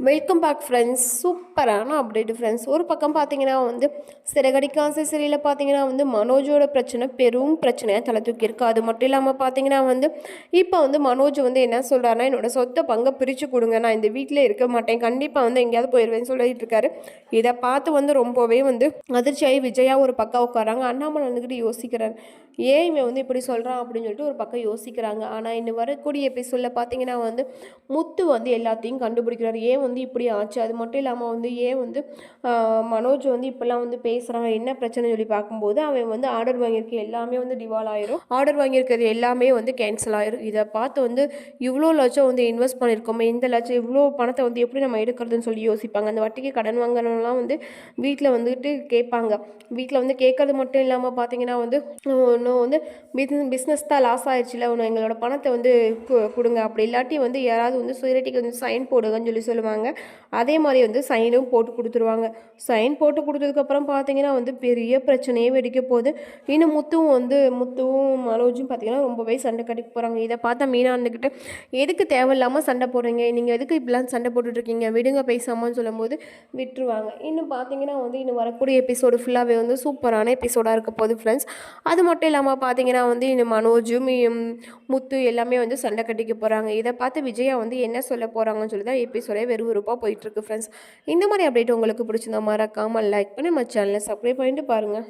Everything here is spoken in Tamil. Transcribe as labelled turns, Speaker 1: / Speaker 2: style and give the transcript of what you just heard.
Speaker 1: Welcome back friends. சூப்பரான அப்டேட் ஃப்ரெண்ட்ஸ். ஒரு பக்கம் பார்த்தீங்கன்னா வந்து சிறகடிக்க ஆசை சீரியலில் பார்த்தீங்கன்னா வந்து மனோஜோட பிரச்சனை பெரும் பிரச்சனையாக தலை தூக்கியிருக்கு. அது மட்டும் இல்லாமல் பார்த்தீங்கன்னா வந்து இப்போ வந்து மனோஜ் வந்து என்ன சொல்கிறாருன்னா, என்னோட சொத்தை பங்கை பிரித்து கொடுங்க, நான் இந்த வீட்டில் இருக்க மாட்டேன், கண்டிப்பாக வந்து எங்கேயாவது போயிடுவேன்னு சொல்லிட்டு இருக்காரு. இதை பார்த்து வந்து ரொம்பவே வந்து அதிர்ச்சியாகி விஜயா ஒரு பக்கம் உட்காராங்க. அண்ணாமலை வந்துக்கிட்டு யோசிக்கிறார், ஏன் இவன் வந்து இப்படி சொல்கிறான் அப்படின்னு சொல்லிட்டு ஒரு பக்கம் யோசிக்கிறாங்க. ஆனால் இன்னும் வரக்கூடிய எபிசோடில் பார்த்தீங்கன்னா வந்து முத்து வந்து எல்லாத்தையும் கண்டுபிடிக்கிறார். ஏன் வந்து இப்படி ஆச்சு, அது மட்டும் இல்லாமல் வந்து ஏன் வந்து மனோஜ் வந்து இப்போல்லாம் வந்து பேசுகிறான், என்ன பிரச்சனை சொல்லி பார்க்கும்போது அவன் வந்து ஆர்டர் வாங்கியிருக்க எல்லாமே வந்து டிவால் ஆயிரும், ஆர்டர் வாங்கியிருக்கிறது எல்லாமே வந்து கேன்சல் ஆயிரும். இதை பார்த்து வந்து இவ்வளோ லட்சம் வந்து இன்வெஸ்ட் பண்ணியிருக்கோமே, இந்த லட்சம் இவ்வளோ பணத்தை வந்து எப்படி நம்ம எடுக்கிறதுன்னு சொல்லி யோசிப்பாங்க. அந்த வட்டிக்கு கடன் வாங்குறவங்கலாம் வந்து வீட்டில் வந்துட்டு கேட்பாங்க. வீட்டில் வந்து கேட்கறது மட்டும் இல்லாமல் பார்த்தீங்கன்னா வந்து இன்னும் வந்து பிஸ்னஸ் தான் லாஸ் ஆயிடுச்சுல, ஒன்று எங்களோட பணத்தை வந்து கொடுங்க, அப்படி இல்லாட்டி வந்து யாராவது வந்து சுயரட்டிக்கு வந்து சைன் போடுங்கன்னு சொல்லி சொல்லுவாங்க. அதே மாதிரி வந்து சைனும் போட்டு கொடுத்துருவாங்க. சைன் போட்டு கொடுத்ததுக்கப்புறம் பார்த்தீங்கன்னா வந்து பெரிய பிரச்சனையே வெடிக்க போகுது. இன்னும் முத்துவும் மனோஜும் பார்த்தீங்கன்னா ரொம்பவே சண்டை கட்டிக்க போகிறாங்க. இதை பார்த்தா மீனா இருந்துக்கிட்டு, எதுக்கு தேவையில்லாமல் சண்டை போடுறீங்க, நீங்கள் எதுக்கு இப்படிலாம் சண்டை போட்டுட்ருக்கீங்க, விடுங்க பேசாமன்னு சொல்லும்போது விட்டுருவாங்க. இன்னும் பார்த்தீங்கன்னா வந்து இன்னும் வரக்கூடிய எபிசோடு ஃபுல்லாகவே வந்து சூப்பரான எபிசோடாக இருக்க போகுது ஃப்ரெண்ட்ஸ். அது மட்டும் இல்லாமல் பார்த்தீங்கன்னா வந்து இன்னும் மனோஜும் முத்து எல்லாமே வந்து சண்டை கட்டிக்க போகிறாங்க. இதை பார்த்து விஜயா வந்து என்ன சொல்ல போகிறாங்கன்னு சொல்லி தான் எபிசோடே வெறுவிறுப்பாக போயிட்டுருக்கு ஃப்ரெண்ட்ஸ். இந்த மாதிரி அப்டேட் உங்களுக்கு பிடிச்சிருந்தா மறக்காமல் லைக் பண்ணி நம்ம சேனலை சப்ஸ்கிரைப் பண்ணிட்டு பாருங்கள்.